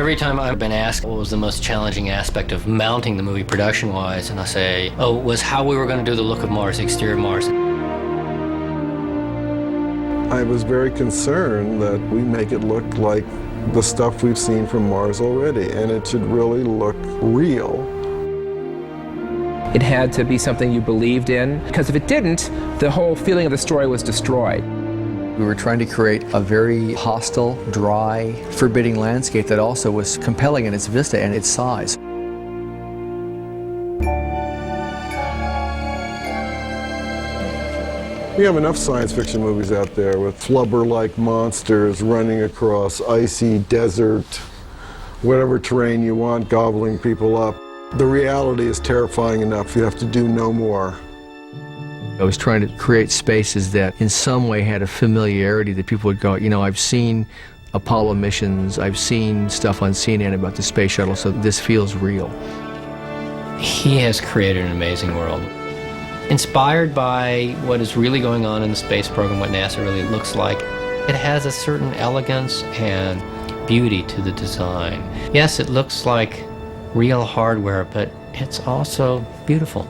Every time I've been asked what was the most challenging aspect of mounting the movie production-wise, and I say, oh, it was how we were going to do the look of Mars, the exterior of Mars. I was very concerned that we make it look like the stuff we've seen from Mars already, and it should really look real. It had to be something you believed in, because if it didn't, the whole feeling of the story was destroyed. We were trying to create a very hostile, dry, forbidding landscape that also was compelling in its vista and its size. We have enough science fiction movies out there with flubber-like monsters running across icy desert, whatever terrain you want, gobbling people up. The reality is terrifying enough. You have to do no more. I was trying to create spaces that in some way had a familiarity that people would go, you know, I've seen Apollo missions, I've seen stuff on CNN about the space shuttle, so this feels real. He has created an amazing world. Inspired by what is really going on in the space program, what NASA really looks like, it has a certain elegance and beauty to the design. Yes, it looks like real hardware, but it's also beautiful.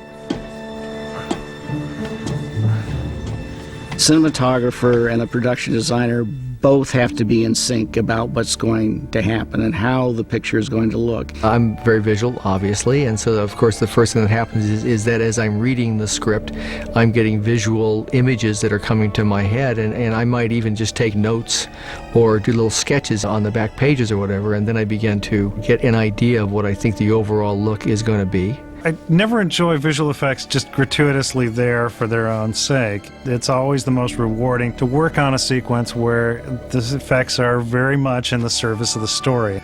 Cinematographer and the production designer both have to be in sync about what's going to happen and how the picture is going to look. I'm very visual, obviously, and so of course the first thing that happens is that as I'm reading the script, I'm getting visual images that are coming to my head, and I might even just take notes or do little sketches on the back pages or whatever, and then I begin to get an idea of what I think the overall look is going to be. I never enjoy visual effects just gratuitously there for their own sake. It's always the most rewarding to work on a sequence where the effects are very much in the service of the story.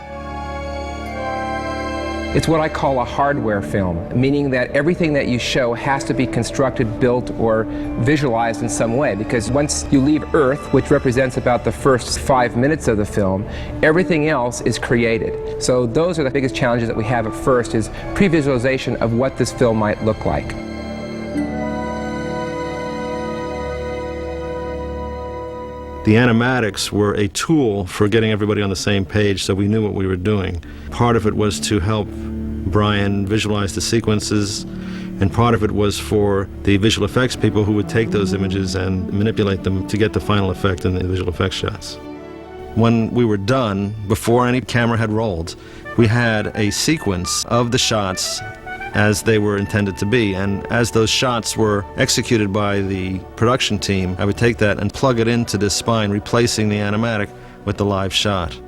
It's what I call a hardware film, meaning that everything that you show has to be constructed, built, or visualized in some way, because once you leave Earth, which represents about the first 5 minutes of the film, everything else is created. So those are the biggest challenges that we have at first, is pre-visualization of what this film might look like. The animatics were a tool for getting everybody on the same page so we knew what we were doing. Part of it was to help Brian visualize the sequences, and part of it was for the visual effects people who would take those images and manipulate them to get the final effect in the visual effects shots. When we were done, before any camera had rolled, we had a sequence of the shots as they were intended to be, and as those shots were executed by the production team, I would take that and plug it into this spine, replacing the animatic with the live shot.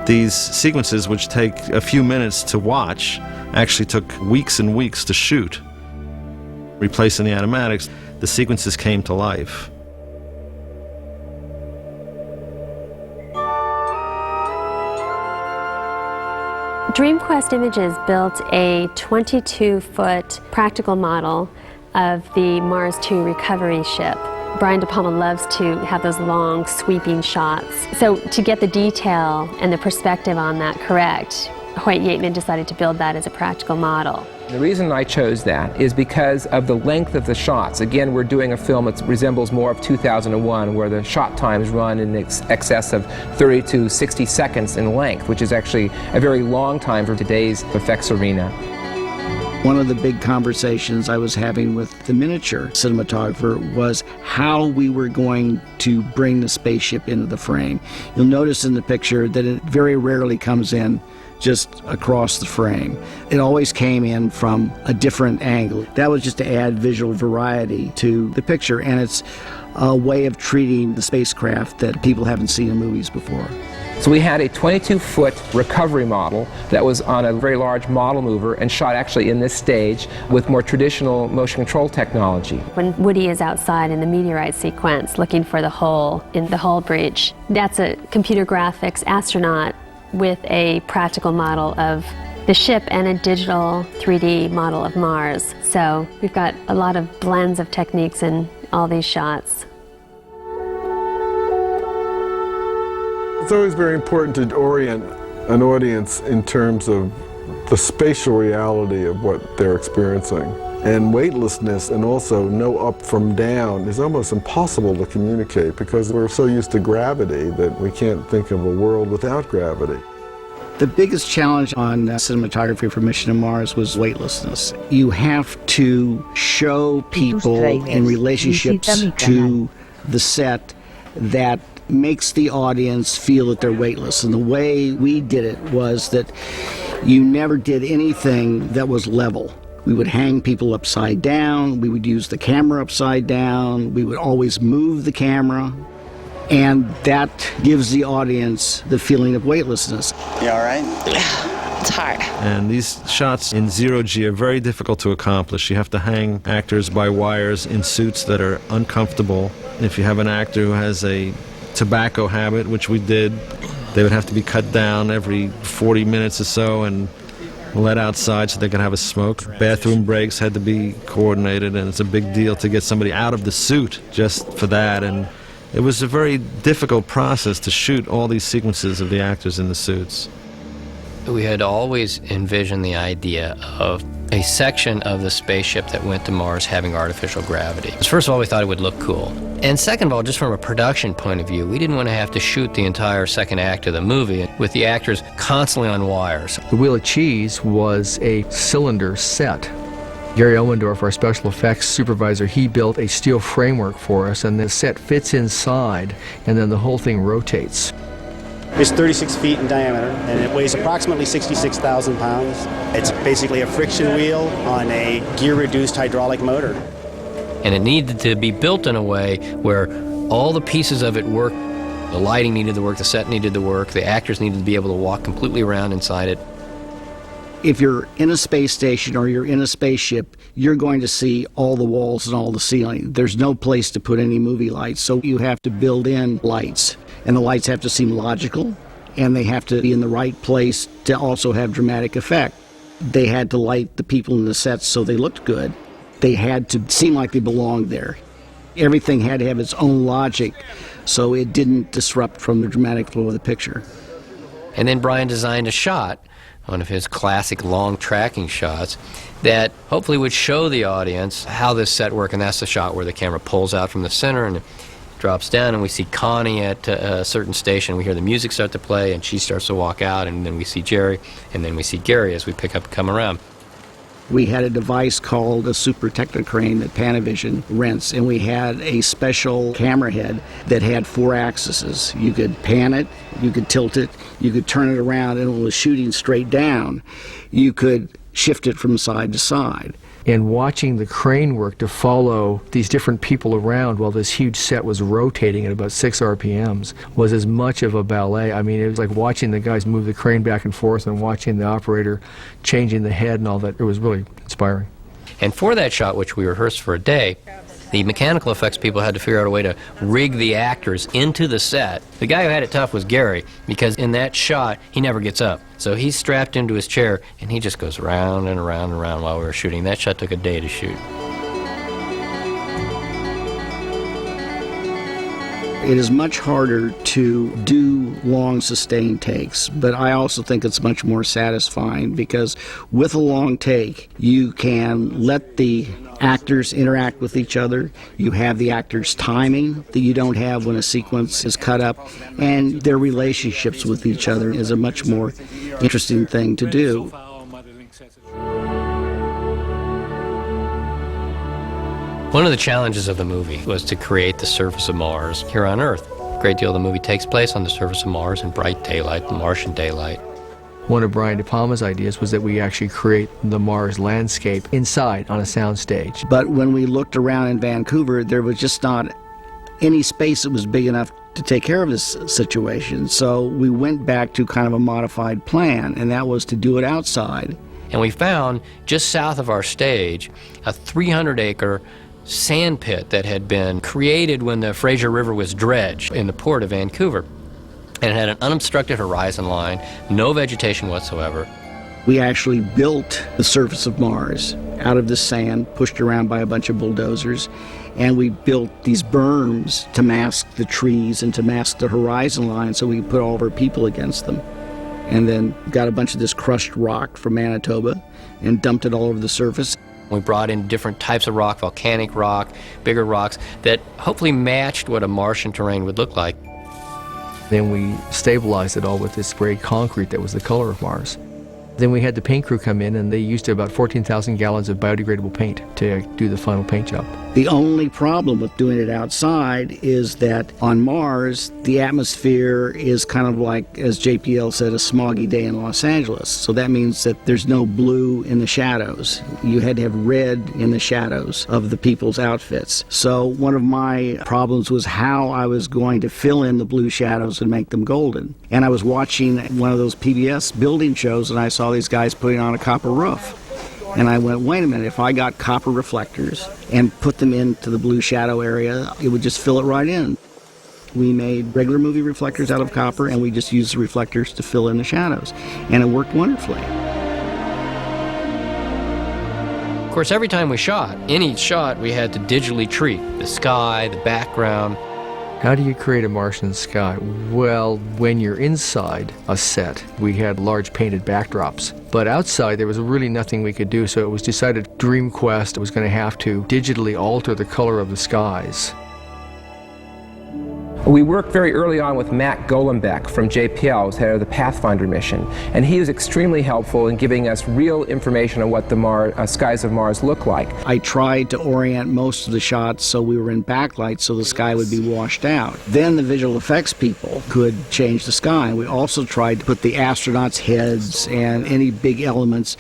These sequences, which take a few minutes to watch, actually took weeks and weeks to shoot. Replacing the animatics, the sequences came to life. DreamQuest Images built a 22-foot practical model of the Mars 2 recovery ship. Brian De Palma loves to have those long, sweeping shots. So to get the detail and the perspective on that correct, Hoyt Yateman decided to build that as a practical model. The reason I chose that is because of the length of the shots. Again, we're doing a film that resembles more of 2001, where the shot times run in excess of 30 to 60 seconds in length, which is actually a very long time for today's effects arena. One of the big conversations I was having with the miniature cinematographer was how we were going to bring the spaceship into the frame. You'll notice in the picture that it very rarely comes in just across the frame. It always came in from a different angle. That was just to add visual variety to the picture, and it's a way of treating the spacecraft that people haven't seen in movies before. So we had a 22-foot recovery model that was on a very large model mover and shot actually in this stage with more traditional motion control technology. When Woody is outside in the meteorite sequence looking for the hole in the hull breach, that's a computer graphics astronaut with a practical model of the ship and a digital 3D model of Mars. So we've got a lot of blends of techniques in all these shots. It's always very important to orient an audience in terms of the spatial reality of what they're experiencing. And weightlessness and also no up from down is almost impossible to communicate because we're so used to gravity that we can't think of a world without gravity. The biggest challenge on cinematography for Mission to Mars was weightlessness. You have to show people in relationships to the set that makes the audience feel that they're weightless. And the way we did it was that you never did anything that was level. We would hang people upside down, we would use the camera upside down, we would always move the camera, and that gives the audience the feeling of weightlessness. You all right? It's hard. And these shots in zero-G are very difficult to accomplish. You have to hang actors by wires in suits that are uncomfortable. If you have an actor who has a tobacco habit, which we did, they would have to be cut down every 40 minutes or so and let outside so they could have a smoke. Bathroom breaks had to be coordinated, and it's a big deal to get somebody out of the suit just for that. And it was a very difficult process to shoot all these sequences of the actors in the suits. We had always envisioned the idea of a section of the spaceship that went to Mars having artificial gravity. First of all, we thought it would look cool. And second of all, just from a production point of view, we didn't want to have to shoot the entire second act of the movie with the actors constantly on wires. The Wheel of Cheese was a cylinder set. Gary Ellendorf, our special effects supervisor, he built a steel framework for us, and the set fits inside, and then the whole thing rotates. It's 36 feet in diameter, and it weighs approximately 66,000 pounds. It's basically a friction wheel on a gear-reduced hydraulic motor. And it needed to be built in a way where all the pieces of it worked. The lighting needed to work, the set needed to work, the actors needed to be able to walk completely around inside it. If you're in a space station or you're in a spaceship, you're going to see all the walls and all the ceiling. There's no place to put any movie lights, so you have to build in lights. And the lights have to seem logical, and they have to be in the right place to also have dramatic effect. They had to light the people in the sets so they looked good. They had to seem like they belonged there. Everything had to have its own logic, so it didn't disrupt from the dramatic flow of the picture. And then Brian designed a shot, one of his classic long tracking shots, that hopefully would show the audience how this set worked. And that's the shot where the camera pulls out from the center and drops down, and we see Connie at a certain station. We hear the music start to play, and she starts to walk out, and then we see Jerry, and then we see Gary as we pick up and come around. We had a device called a Super Technicrane that Panavision rents, and we had a special camera head that had 4 axes. You could pan it, you could tilt it, you could turn it around, and it was shooting straight down. You could shift it from side to side. And watching the crane work to follow these different people around while this huge set was rotating at about 6 RPMs was as much of a ballet. I mean, it was like watching the guys move the crane back and forth and watching the operator changing the head and all that. It was really inspiring. And for that shot, which we rehearsed for a day, the mechanical effects people had to figure out a way to rig the actors into the set. The guy who had it tough was Gary, because in that shot, he never gets up. So he's strapped into his chair, and he just goes round and around and around while we were shooting. That shot took a day to shoot. It is much harder to do long sustained takes, but I also think it's much more satisfying because with a long take, you can let the actors interact with each other. You have the actors' timing that you don't have when a sequence is cut up, and their relationships with each other is a much more interesting thing to do. One of the challenges of the movie was to create the surface of Mars here on Earth. A great deal of the movie takes place on the surface of Mars in bright daylight, the Martian daylight. One of Brian De Palma's ideas was that we actually create the Mars landscape inside on a soundstage. But when we looked around in Vancouver, there was just not any space that was big enough to take care of this situation. So we went back to kind of a modified plan, and that was to do it outside. And we found, just south of our stage, a 300-acre sand pit that had been created when the Fraser River was dredged in the port of Vancouver. And it had an unobstructed horizon line, no vegetation whatsoever. We actually built the surface of Mars out of the sand, pushed around by a bunch of bulldozers, and we built these berms to mask the trees and to mask the horizon line so we could put all of our people against them. And then got a bunch of this crushed rock from Manitoba and dumped it all over the surface. We brought in different types of rock, volcanic rock, bigger rocks, that hopefully matched what a Martian terrain would look like. Then we stabilized it all with this gray concrete that was the color of Mars. Then we had the paint crew come in, and they used about 14,000 gallons of biodegradable paint to do the final paint job. The only problem with doing it outside is that on Mars, the atmosphere is kind of like, as JPL said, a smoggy day in Los Angeles. So that means that there's no blue in the shadows. You had to have red in the shadows of the people's outfits. So one of my problems was how I was going to fill in the blue shadows and make them golden. And I was watching one of those PBS building shows, and I saw these guys putting on a copper roof. And I went, wait a minute, if I got copper reflectors and put them into the blue shadow area, it would just fill it right in. We made regular movie reflectors out of copper, and we just used the reflectors to fill in the shadows. And it worked wonderfully. Of course, every time we shot, any shot, we had to digitally treat the sky, the background. How do you create a Martian sky? Well, when you're inside a set, we had large painted backdrops. But outside, there was really nothing we could do, so it was decided DreamQuest was going to have to digitally alter the color of the skies. We worked very early on with Matt Golembeck from JPL, who's head of the Pathfinder mission, and he was extremely helpful in giving us real information on what the skies of Mars look like. I tried to orient most of the shots so we were in backlight so the sky would be washed out. Then the visual effects people could change the sky. We also tried to put the astronauts' heads and any big elements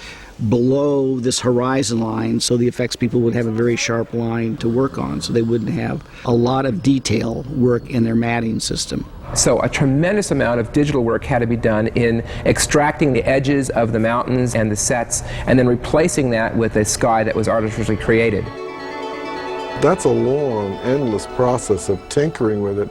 below this horizon line so the effects people would have a very sharp line to work on, so they wouldn't have a lot of detail work in their matting system. So a tremendous amount of digital work had to be done in extracting the edges of the mountains and the sets and then replacing that with a sky that was artificially created. That's a long, endless process of tinkering with it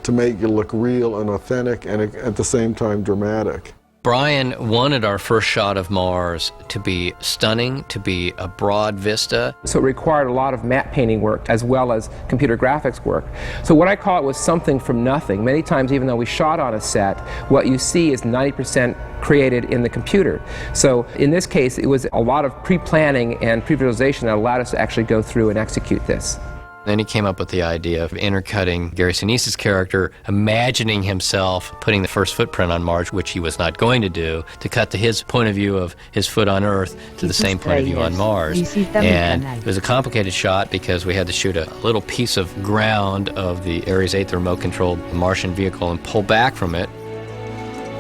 to make it look real and authentic and at the same time dramatic. Brian wanted our first shot of Mars to be stunning, to be a broad vista. So it required a lot of matte painting work as well as computer graphics work. So what I call it was something from nothing. Many times, even though we shot on a set, what you see is 90% created in the computer. So in this case, it was a lot of pre-planning and pre-visualization that allowed us to actually go through and execute this. Then he came up with the idea of intercutting Gary Sinise's character, imagining himself putting the first footprint on Mars, which he was not going to do, to cut to his point of view of his foot on Earth to the same point of view on Mars. And it was a complicated shot because we had to shoot a little piece of ground of the Ares 8, the remote-controlled Martian vehicle, and pull back from it.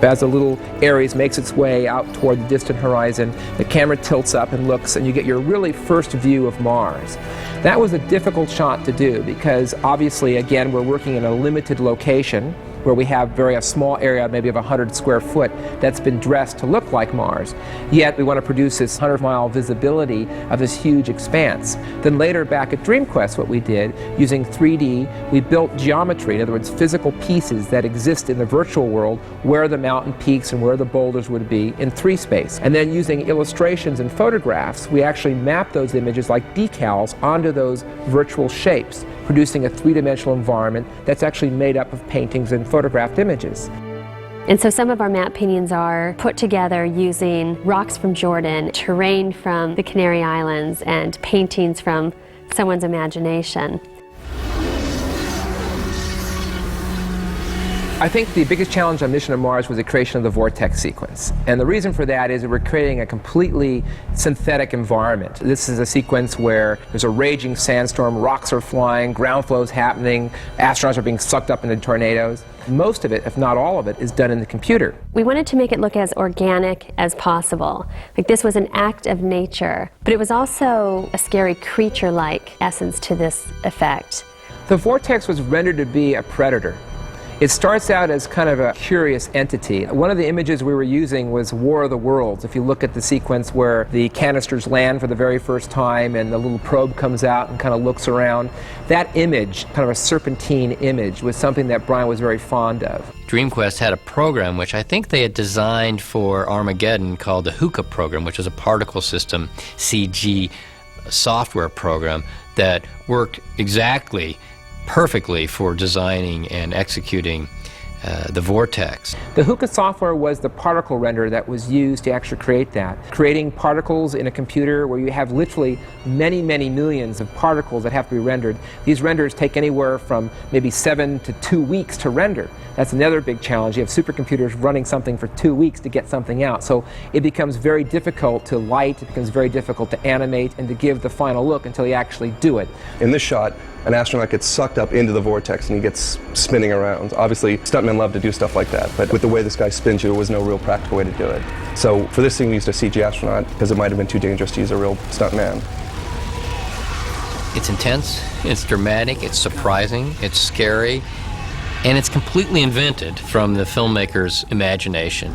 As the little Ares makes its way out toward the distant horizon, the camera tilts up and looks, and you get your really first view of Mars. That was a difficult shot to do because obviously, again, we're working in a limited location where we have a small area, maybe of 100 square foot, that's been dressed to look like Mars. Yet we want to produce this 100-mile visibility of this huge expanse. Then later back at DreamQuest, what we did, using 3D, we built geometry, in other words, physical pieces that exist in the virtual world where the mountain peaks and where the boulders would be in 3 space. And then using illustrations and photographs, we actually map those images like decals onto those virtual shapes, producing a 3-dimensional environment that's actually made up of paintings and photographed images. And so some of our matte paintings are put together using rocks from Jordan, terrain from the Canary Islands, and paintings from someone's imagination. I think the biggest challenge on Mission to Mars was the creation of the vortex sequence. And the reason for that is that we're creating a completely synthetic environment. This is a sequence where there's a raging sandstorm, rocks are flying, ground flow is happening, astronauts are being sucked up into tornadoes. Most of it, if not all of it, is done in the computer. We wanted to make it look as organic as possible. Like this was an act of nature, but it was also a scary creature-like essence to this effect. The vortex was rendered to be a predator. It starts out as kind of a curious entity. One of the images we were using was War of the Worlds. If you look at the sequence where the canisters land for the very first time and the little probe comes out and kind of looks around, that image, kind of a serpentine image, was something that Brian was very fond of. DreamQuest had a program which I think they had designed for Armageddon called the Hookah program, which is a particle system CG software program that worked exactly perfectly for designing and executing the vortex. The Hookah software was the particle renderer that was used to actually create that. Creating particles in a computer where you have literally many, many millions of particles that have to be rendered. These renders take anywhere from maybe 7 to 2 weeks to render. That's another big challenge. You have supercomputers running something for 2 weeks to get something out. So it becomes very difficult to light, it becomes very difficult to animate and to give the final look until you actually do it. In this shot, an astronaut gets sucked up into the vortex and he gets spinning around. Obviously, stuntmen love to do stuff like that, but with the way this guy spins you, there was no real practical way to do it. So for this thing, we used a CG astronaut because it might have been too dangerous to use a real stuntman. It's intense, it's dramatic, it's surprising, it's scary, and it's completely invented from the filmmaker's imagination.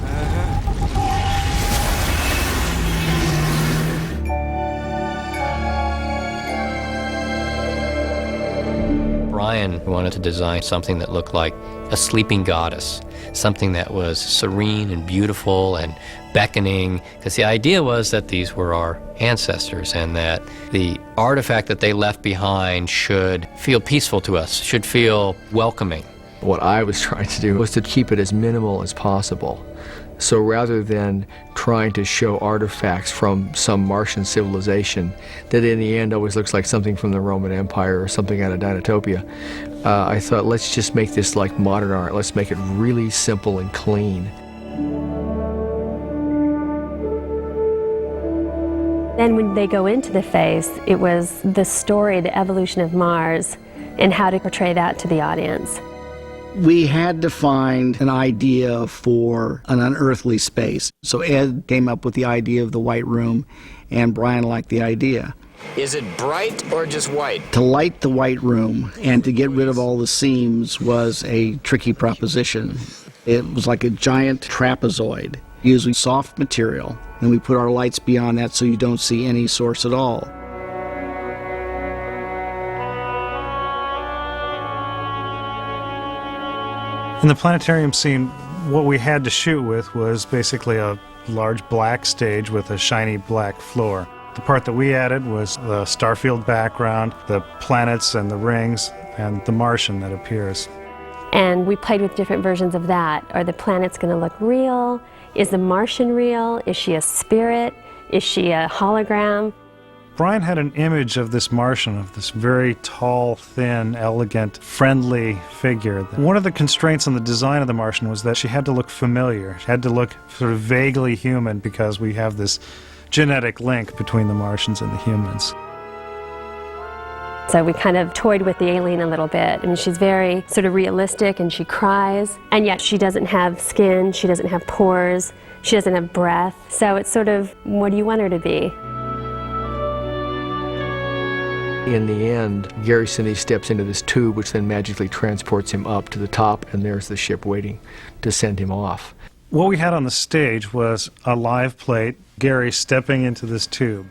Brian wanted to design something that looked like a sleeping goddess, something that was serene and beautiful and beckoning, because the idea was that these were our ancestors and that the artifact that they left behind should feel peaceful to us, should feel welcoming. What I was trying to do was to keep it as minimal as possible. So rather than trying to show artifacts from some Martian civilization that in the end always looks like something from the Roman Empire or something out of Dinotopia, I thought, let's just make this like modern art. Let's make it really simple and clean. Then when they go into the face, it was the story, the evolution of Mars, and how to portray that to the audience. We had to find an idea for an unearthly space. So Ed came up with the idea of the white room, and Brian liked the idea. Is it bright or just white? To light the white room and to get rid of all the seams was a tricky proposition. It was like a giant trapezoid, using soft material, and we put our lights beyond that so you don't see any source at all. In the planetarium scene, what we had to shoot with was basically a large black stage with a shiny black floor. The part that we added was the starfield background, the planets and the rings, and the Martian that appears. And we played with different versions of that. Are the planets going to look real? Is the Martian real? Is she a spirit? Is she a hologram? Brian had an image of this Martian, of this very tall, thin, elegant, friendly figure. One of the constraints on the design of the Martian was that she had to look familiar. She had to look sort of vaguely human because we have this genetic link between the Martians and the humans. So we kind of toyed with the alien a little bit. I mean, she's very sort of realistic and she cries, and yet she doesn't have skin, she doesn't have pores, she doesn't have breath. So it's sort of, what do you want her to be? In the end, Gary Cine steps into this tube, which then magically transports him up to the top, and there's the ship waiting to send him off. What we had on the stage was a live plate, Gary stepping into this tube.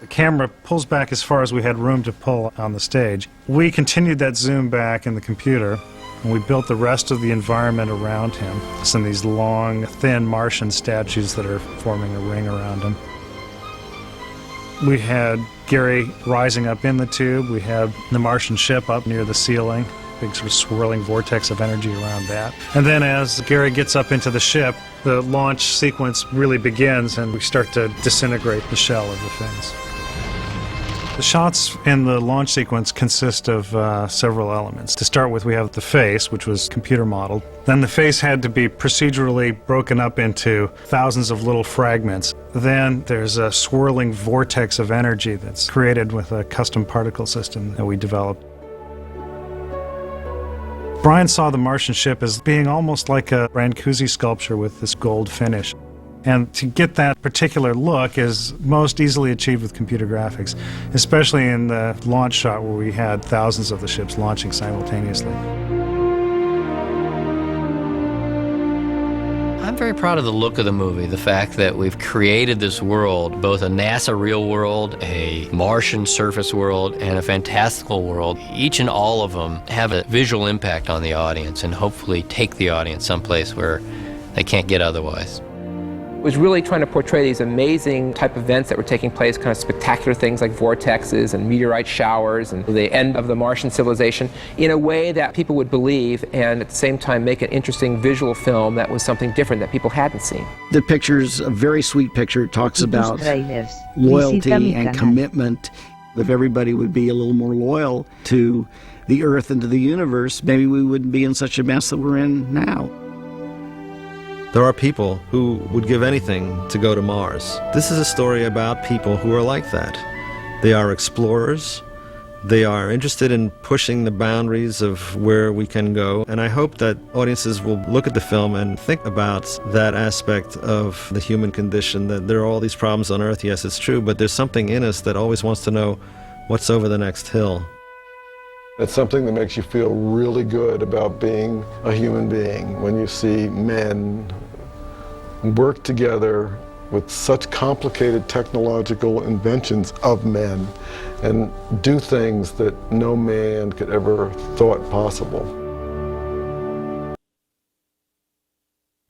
The camera pulls back as far as we had room to pull on the stage. We continued that zoom back in the computer, and we built the rest of the environment around him. Some of these long, thin Martian statues that are forming a ring around him. We had Gary rising up in the tube. We had the Martian ship up near the ceiling, big sort of swirling vortex of energy around that. And then as Gary gets up into the ship, the launch sequence really begins and we start to disintegrate the shell of the fins. The shots in the launch sequence consist of several elements. To start with, we have the face, which was computer modeled. Then the face had to be procedurally broken up into thousands of little fragments. Then there's a swirling vortex of energy that's created with a custom particle system that we developed. Brian saw the Martian ship as being almost like a Brancusi sculpture with this gold finish. And to get that particular look is most easily achieved with computer graphics, especially in the launch shot where we had thousands of the ships launching simultaneously. I'm very proud of the look of the movie, the fact that we've created this world, both a NASA real world, a Martian surface world, and a fantastical world. Each and all of them have a visual impact on the audience and hopefully take the audience someplace where they can't get otherwise. was really trying to portray these amazing type events that were taking place, kind of spectacular things like vortexes and meteorite showers and the end of the Martian civilization, in a way that people would believe, and at the same time make an interesting visual film that was something different that people hadn't seen. The picture's a very sweet picture. It talks about tráilers. loyalty Visita mi and canal. commitment. If everybody would be a little more loyal to the Earth and to the universe, maybe we wouldn't be in such a mess that we're in now. There are people who would give anything to go to Mars. This is a story about people who are like that. They are explorers. They are interested in pushing the boundaries of where we can go. And I hope that audiences will look at the film and think about that aspect of the human condition, that there are all these problems on Earth. Yes, it's true, but there's something in us that always wants to know what's over the next hill. It's something that makes you feel really good about being a human being when you see men work together with such complicated technological inventions of men and do things that no man could ever thought possible.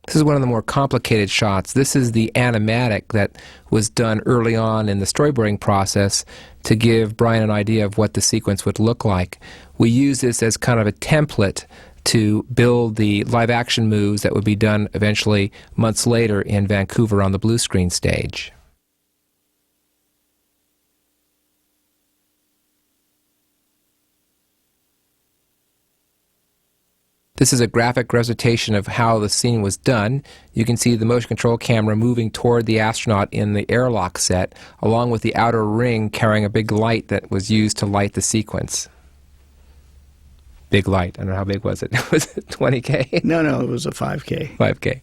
This is one of the more complicated shots. This is the animatic that was done early on in the storyboarding process to give Brian an idea of what the sequence would look like. We use this as kind of a template to build the live-action moves that would be done eventually months later in Vancouver on the blue screen stage. This is a graphic representation of how the scene was done. You can see the motion control camera moving toward the astronaut in the airlock set, along with the outer ring carrying a big light that was used to light the sequence. Big light. I don't know how big was it. Was it 20K? No, it was a 5K. 5K.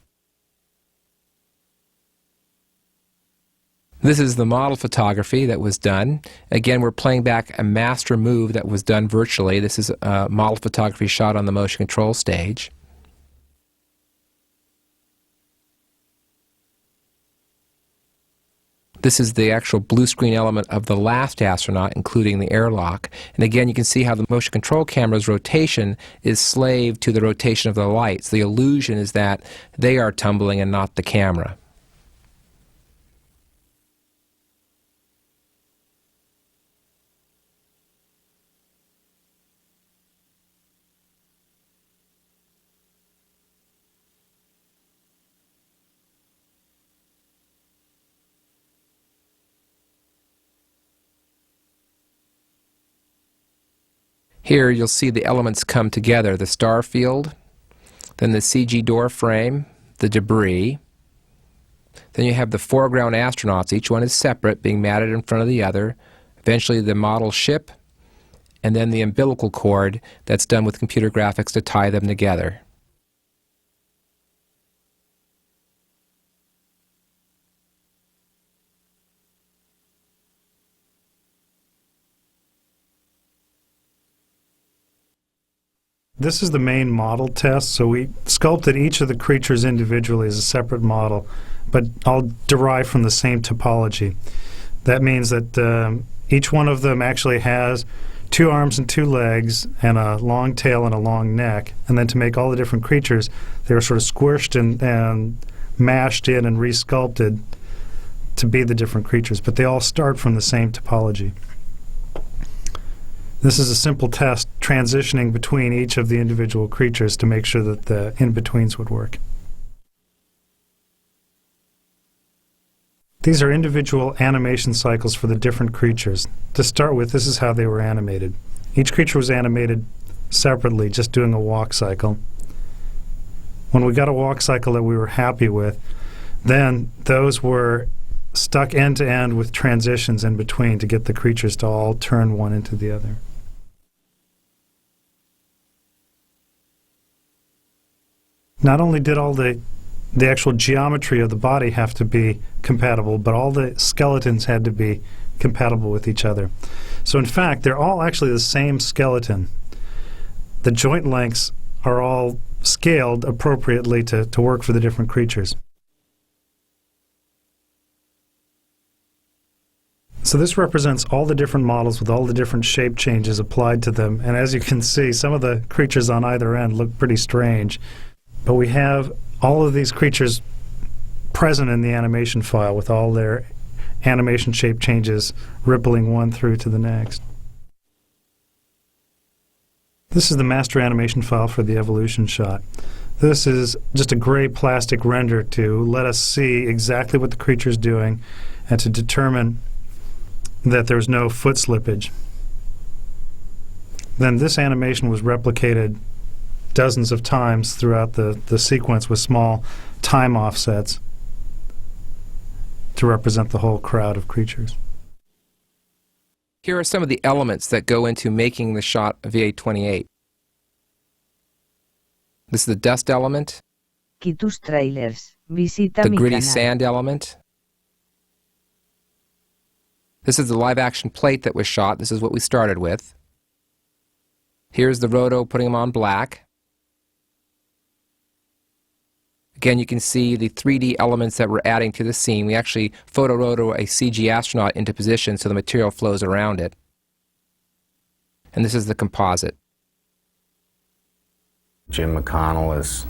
This is the model photography that was done. Again, we're playing back a master move that was done virtually. This is a model photography shot on the motion control stage. This is the actual blue screen element of the last astronaut, including the airlock. And again, you can see how the motion control camera's rotation is slave to the rotation of the lights. The illusion is that they are tumbling and not the camera. Here you'll see the elements come together, the star field, then the CG door frame, the debris. Then you have the foreground astronauts, each one is separate, being matted in front of the other. Eventually the model ship, and then the umbilical cord that's done with computer graphics to tie them together. This is the main model test, so we sculpted each of the creatures individually as a separate model, but all derived from the same topology. That means that each one of them actually has 2 arms and 2 legs and a long tail and a long neck, and then to make all the different creatures, they were sort of squished and mashed in and resculpted to be the different creatures, but they all start from the same topology. This is a simple test transitioning between each of the individual creatures to make sure that the in-betweens would work. These are individual animation cycles for the different creatures. To start with, this is how they were animated. Each creature was animated separately, just doing a walk cycle. When we got a walk cycle that we were happy with, then those were stuck end to end with transitions in between to get the creatures to all turn one into the other. Not only did all the actual geometry of the body have to be compatible, but all the skeletons had to be compatible with each other. So in fact, they're all actually the same skeleton. The joint lengths are all scaled appropriately to work for the different creatures. So this represents all the different models with all the different shape changes applied to them. And as you can see, some of the creatures on either end look pretty strange. But we have all of these creatures present in the animation file with all their animation shape changes rippling one through to the next. This is the master animation file for the evolution shot. This is just a gray plastic render to let us see exactly what the creature is doing and to determine that there's no foot slippage. Then this animation was replicated dozens of times throughout the sequence with small time offsets to represent the whole crowd of creatures. Here are some of the elements that go into making the shot of VA-28. This is the dust element, Tus tráilers. Visita the mi gritty canal. sand element. This is the live-action plate that was shot. This is what we started with. Here's the roto putting them on black. Again, you can see the 3D elements that we're adding to the scene. We actually photo-roto a CG astronaut into position so the material flows around it. And this is the composite. Jim McConnell is,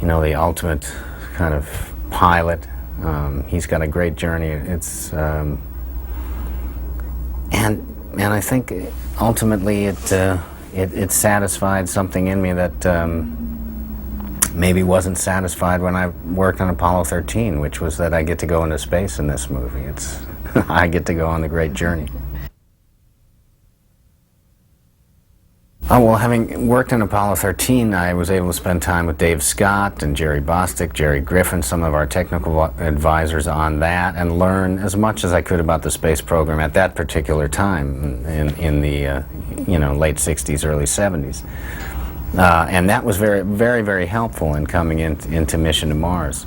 you know, the ultimate kind of pilot. He's got a great journey. It's and I think ultimately it satisfied something in me that maybe wasn't satisfied when I worked on Apollo 13, which was that I get to go into space in this movie. It's I get to go on the great journey. Oh, well, having worked on Apollo 13, I was able to spend time with Dave Scott and Jerry Bostic, Jerry Griffin, some of our technical advisors on that, and learn as much as I could about the space program at that particular time in the late 60s, early 70s. And that was very, very, very helpful in coming into Mission to Mars.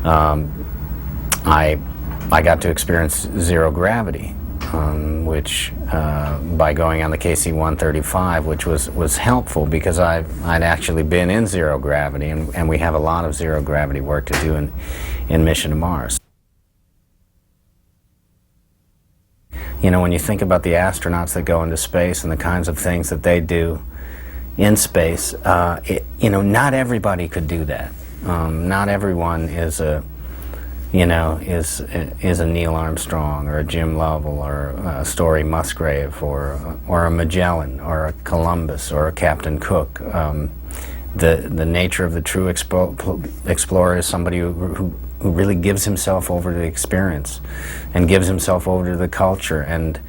I got to experience zero gravity. Which by going on the KC-135, which was helpful because I'd actually been in zero gravity, and we have a lot of zero gravity work to do in Mission to Mars. You know, when you think about the astronauts that go into space and the kinds of things that they do in space, not everybody could do that. Not everyone is a Neil Armstrong or a Jim Lovell or a Story Musgrave or a Magellan or a Columbus or a Captain Cook. The nature of the true explorer is somebody who really gives himself over to the experience and gives himself over to the culture and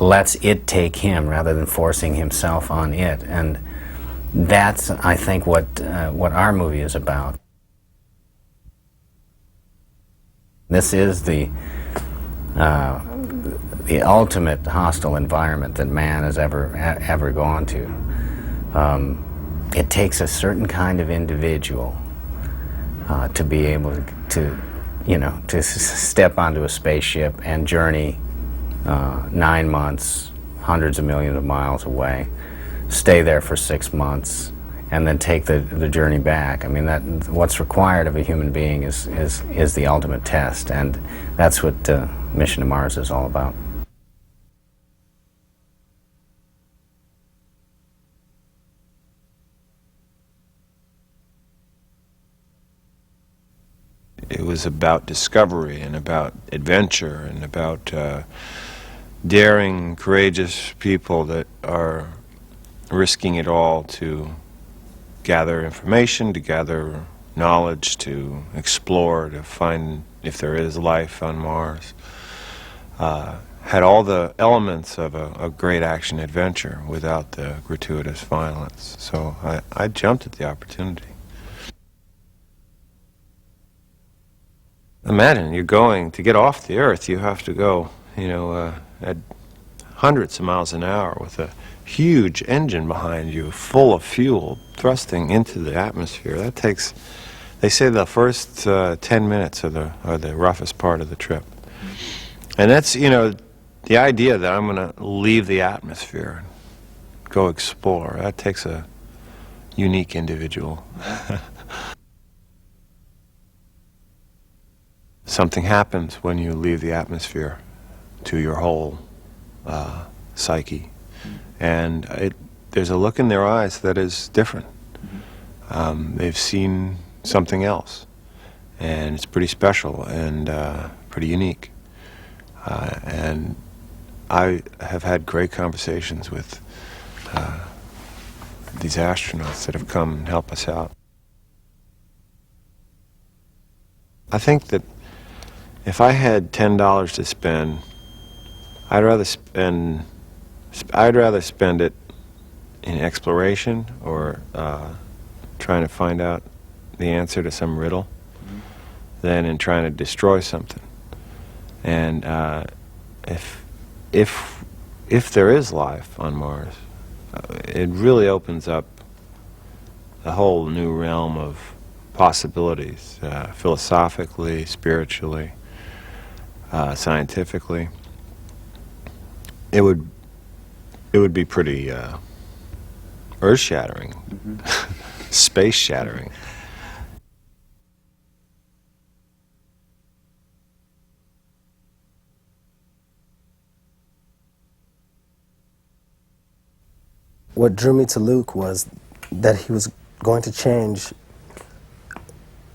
lets it take him rather than forcing himself on it. And that's, I think, what our movie is about. This is the ultimate hostile environment that man has ever gone to. It takes a certain kind of individual to be able to step onto a spaceship and journey 9 months, hundreds of millions of miles away, stay there for 6 months, and then take the journey back. I mean, what's required of a human being is the ultimate test, and that's what Mission to Mars is all about. It was about discovery and about adventure and about daring, courageous people that are risking it all to gather information, to gather knowledge, to explore, to find if there is life on Mars. Had all the elements of a great action adventure without the gratuitous violence. So I jumped at the opportunity. Imagine you're going to get off the Earth, you have to go, at hundreds of miles an hour with a huge engine behind you, full of fuel, thrusting into the atmosphere. That takes, they say, the first 10 minutes are the roughest part of the trip. And that's, the idea that I'm going to leave the atmosphere and go explore, that takes a unique individual. Something happens when you leave the atmosphere to your whole psyche. And there's a look in their eyes that is different. They've seen something else. and it's pretty special and pretty unique. And I have had great conversations with these astronauts that have come and help us out. I think that if I had $10 to spend, I'd rather spend it in exploration or trying to find out the answer to some riddle than in trying to destroy something. And if there is life on Mars, it really opens up a whole new realm of possibilities, philosophically, spiritually, scientifically. It would be pretty earth-shattering, space-shattering. What drew me to Luke was that he was going to change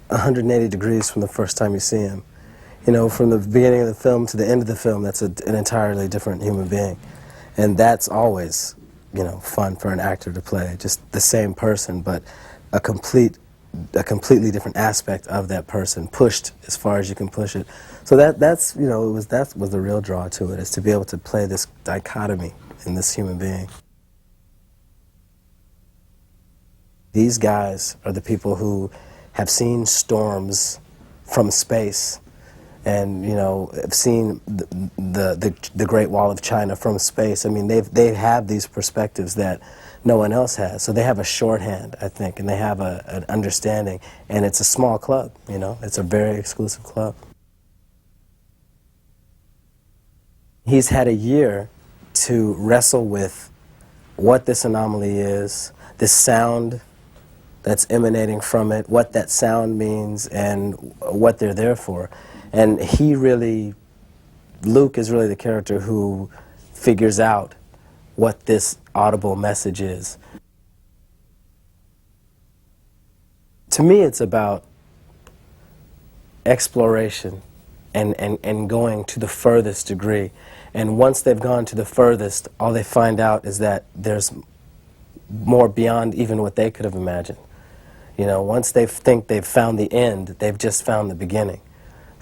180 degrees from the first time you see him. You know, from the beginning of the film to the end of the film, that's an entirely different human being. And that's always, you know, fun for an actor to play. Just the same person, but a completely different aspect of that person, pushed as far as you can push it. So that's, you know, that was the real draw to it, is to be able to play this dichotomy in this human being. These guys are the people who have seen storms from space, and, you know, have seen the Great Wall of China from space. I mean, they have these perspectives that no one else has. So they have a shorthand, I think, and they have an understanding. And it's a small club, you know. It's a very exclusive club. He's had a year to wrestle with what this anomaly is, this sound that's emanating from it, what that sound means, and what they're there for. And he really, Luke is really the character who figures out what this audible message is. To me, it's about exploration and going to the furthest degree. And once they've gone to the furthest, all they find out is that there's more beyond even what they could have imagined. You know, once they think they've found the end, they've just found the beginning.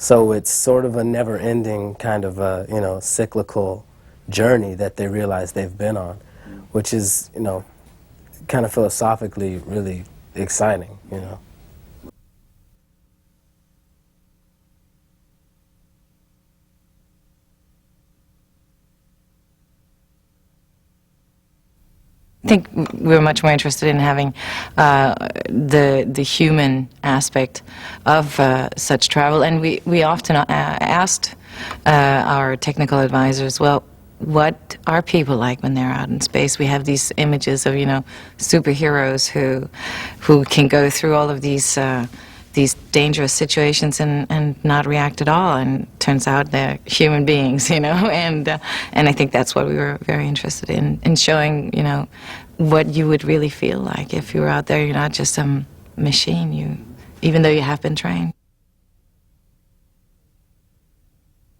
So it's sort of a never-ending kind of a, you know, cyclical journey that they realize they've been on, which is, you know, kind of philosophically really exciting, you know. I think we're much more interested in having the human aspect of such travel, and we often asked our technical advisors, well, what are people like when they're out in space? We have these images of, you know, superheroes who can go through all of these dangerous situations and not react at all, and turns out they're human beings, you know, and I think that's what we were very interested in showing, you know, what you would really feel like if you were out there. You're not just some machine, even though you have been trained.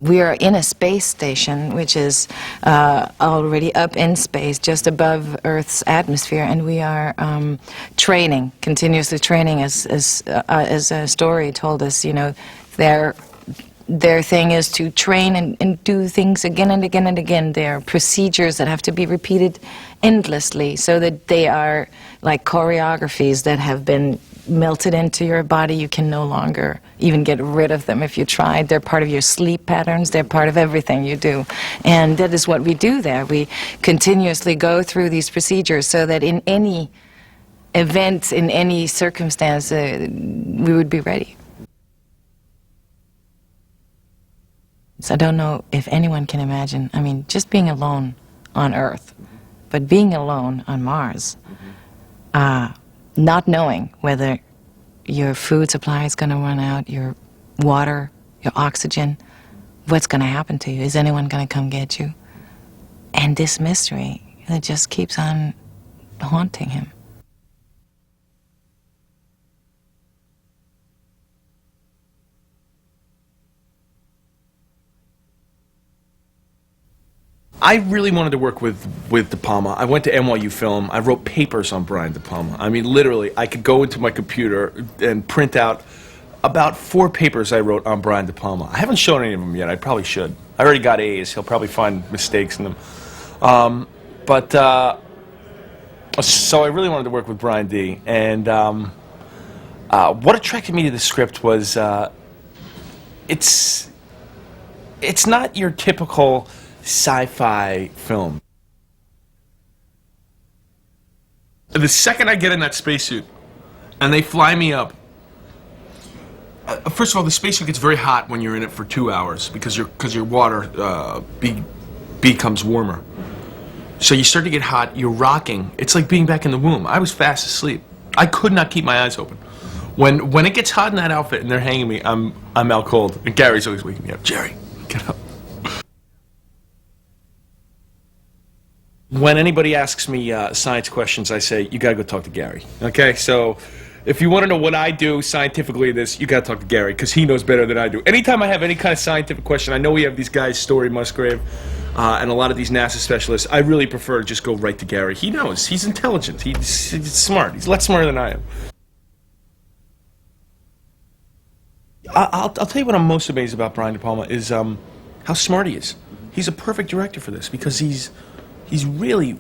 We are in a space station, which is already up in space, just above Earth's atmosphere, and we are training, continuously training, as a story told us. You know, their thing is to train and do things again and again and again. There are procedures that have to be repeated endlessly, so that they are like choreographies that have been melted into your body. You can no longer even get rid of them if you tried. They're part of your sleep patterns. They're part of everything you do. And that is what we do there. We continuously go through these procedures so that in any event, in any circumstance, we would be ready. So I don't know if anyone can imagine, I mean, just being alone on Earth, but being alone on Mars, not knowing whether your food supply is going to run out, your water, your oxygen, what's going to happen to you? Is anyone going to come get you? And this mystery that just keeps on haunting him. I really wanted to work with De Palma. I went to NYU Film. I wrote papers on Brian De Palma. I mean, literally, I could go into my computer and print out about 4 papers I wrote on Brian De Palma. I haven't shown any of them yet. I probably should. I already got A's. He'll probably find mistakes in them. So I really wanted to work with Brian D. And what attracted me to the script was it's not your typical sci-fi film. The second I get in that spacesuit and they fly me up, first of all, the spacesuit gets very hot when you're in it for 2 hours because your water becomes warmer. So you start to get hot, you're rocking. It's like being back in the womb. I was fast asleep. I could not keep my eyes open. When it gets hot in that outfit and they're hanging me, I'm out cold. And Gary's always waking me up. Jerry, get up. When anybody asks me science questions, I say, you gotta go talk to Gary. Okay, so if you want to know what I do scientifically in this, you gotta talk to Gary, because he knows better than I do. Anytime I have any kind of scientific question, I know we have these guys, Story, Musgrave, and a lot of these NASA specialists, I really prefer to just go right to Gary. He knows. He's intelligent. He's smart. He's a lot smarter than I am. I'll tell you what I'm most amazed about Brian De Palma is how smart he is. He's a perfect director for this, because he's really,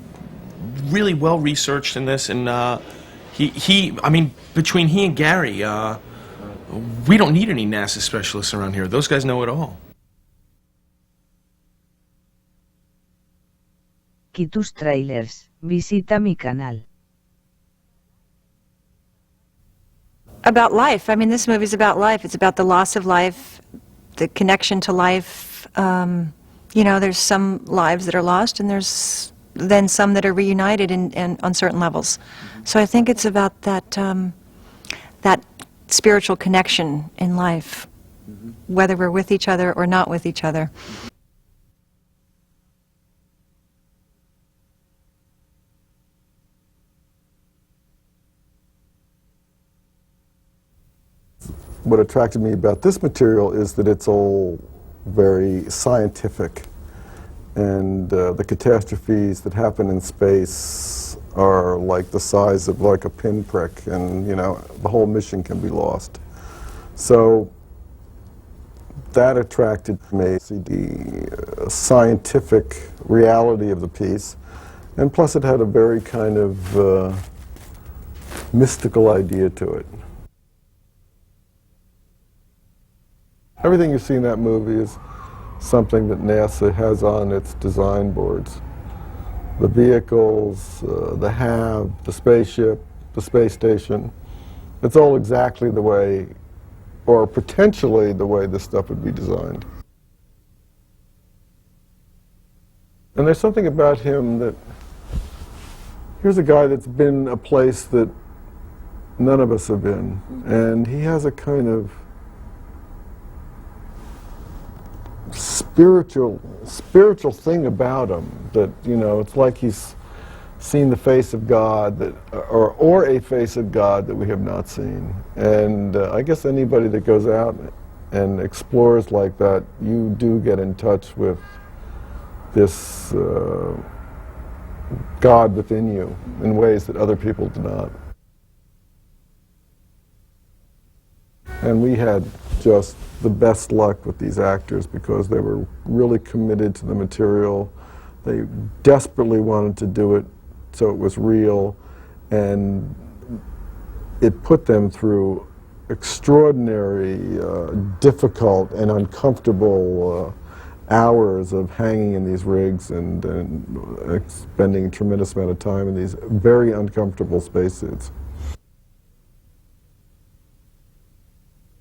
really well researched in this, and I mean, between he and Gary, we don't need any NASA specialists around here. Those guys know it all. Tus trailers, visita mi canal. About life. I mean, this movie's about life. It's about the loss of life, the connection to life. You know, there's some lives that are lost, and there's then some that are reunited and on certain levels. So I think it's about that that spiritual connection in life, whether we're with each other or not with each other. What attracted me about this material is that it's all very scientific, and the catastrophes that happen in space are like the size of like a pinprick, and you know, the whole mission can be lost. So that attracted me, the scientific reality of the piece, and plus it had a very kind of mystical idea to it. Everything you see in that movie is something that NASA has on its design boards. The vehicles, the HAV, the spaceship, the space station. It's all exactly the way, or potentially the way this stuff would be designed. And there's something about him that, here's a guy that's been a place that none of us have been, and he has a kind of spiritual thing about him that, you know, it's like he's seen the face of God, that, or a face of God that we have not seen. And I guess anybody that goes out and explores like that, you do get in touch with this God within you in ways that other people do not. And we had just the best luck with these actors because they were really committed to the material. They desperately wanted to do it so it was real, and it put them through extraordinary, difficult and uncomfortable hours of hanging in these rigs and spending a tremendous amount of time in these very uncomfortable spacesuits.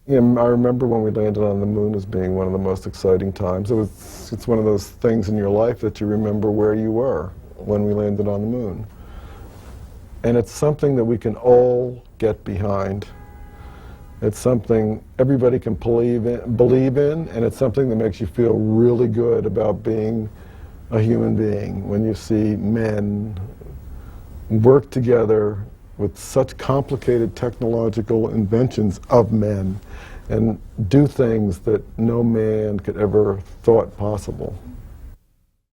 Yeah, I remember when we landed on the moon as being one of the most exciting times. It's one of those things in your life that you remember where you were when we landed on the moon. And it's something that we can all get behind. It's something everybody can believe in, and it's something that makes you feel really good about being a human being when you see men work together with such complicated technological inventions of men and do things that no man could ever thought possible.